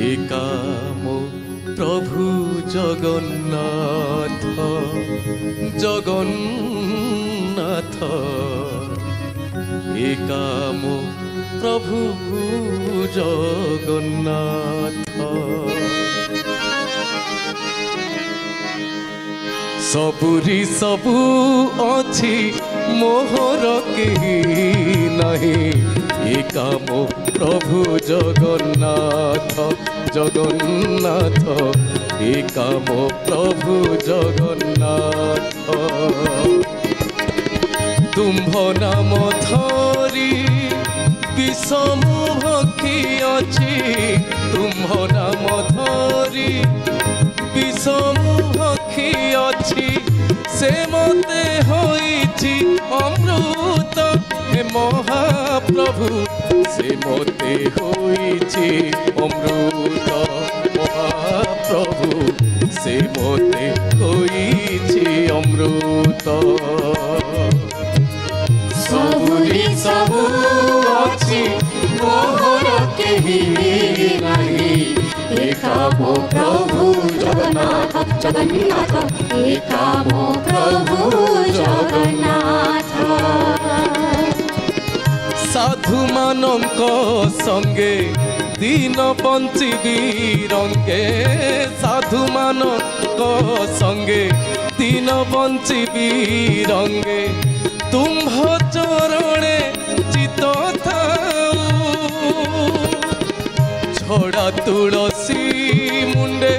एका मो प्रभु जगन्नाथ जगन्नाथ एका मो प्रभु जगन्नाथ सबुरी सबु अछि मोहर केही नहीं एका मो प्रभु जगन्नाथ जगन्नाथ एका मो प्रभु जगन्नाथ तुम्भ नाम धरी विषम भक्षी अछि तुम्भ नाम धरी विषम भक्षी अछि से मते होइछि अमृत हे महाप्रभु से मते होइछि अमृत महाप्रभु से मते होइछि अमृत सबुरी सबु अछि मोहर केही नहीं एका मो प्रभु जगन्नाथ जगन्नाथ एका मो प्रभु जगन्नाथ साधु मानक संगे दीन पंचीबी रंगे साधु मानक संगे दीन पंचीबी रंगे तुम्भ चरणे चित थाऊ छोड़ा तुलसी मुंडे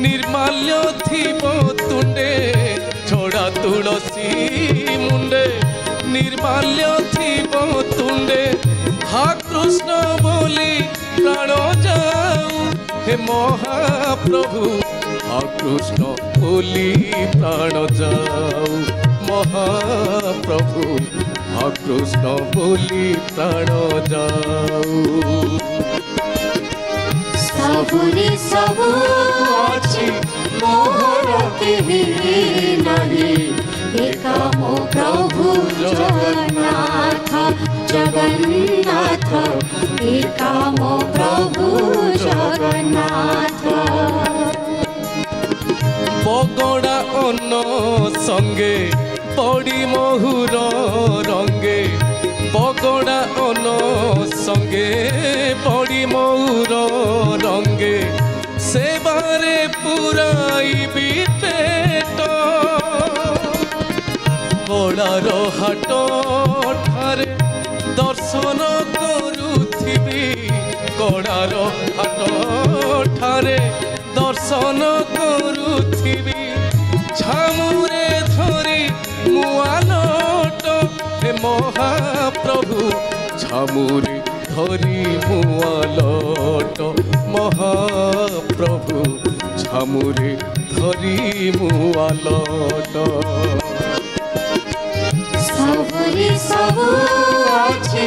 निर्माल्य थिब तुंडे छोड़ा तुलसी मुंडे निर्माल्य थिब तुंडे हा कृष्ण बोली प्राण जाऊ हे महाप्रभु हा कृष्ण बोली प्राण जाऊ महाप्रभु हा कृष्ण बोली प्राण जाऊ सबुरी सबु अछि मोहर केही नहीं एका मो प्रभु जगन्नाथ जगन्नाथ एका मो प्रभु जगन्नाथ बगड़ा अन्न संगे पड़ी महुर रंगे बगड़ा अन्न संगे पड़ी महुर रंगे सेबारे पुराई पेट बड़ार हाट ठारे दर्शन करुथिबी कड़ार हाट ठारे दर्शन करुथिबी छामुरे धरी मुआलट हे महाप्रभु छामुरे धरी मुआलट महाप्रभु छामुरे धरी मुआलट सबुरी सबु अछि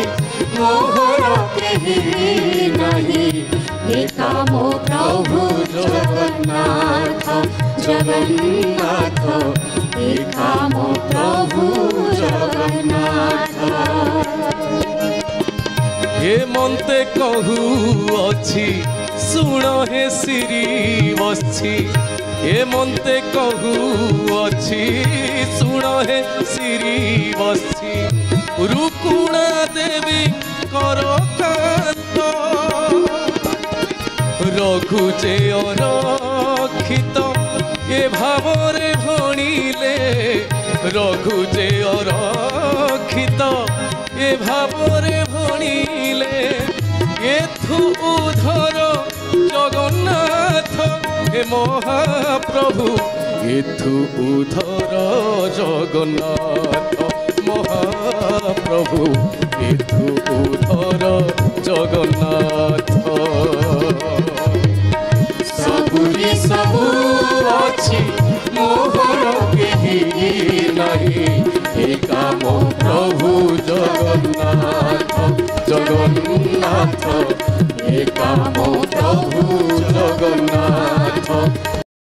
मोहर केही नहीं एका मो प्रभु जगन्नाथ जगन्नाथ एका मो प्रभु जगन्नाथ हे मन्ते कहू अछि सुण हे श्री बसी हे मन्ते कहू अछि सुण हे श्री बसी रुकुणा देवी कर कांत रघु जे अरक्षित ए भावरे भणिले रघु जे अरक्षित ए भावरे भणिले एथु उधर जगन्नाथ हे महाप्रभु एथु उधर जगन्नाथ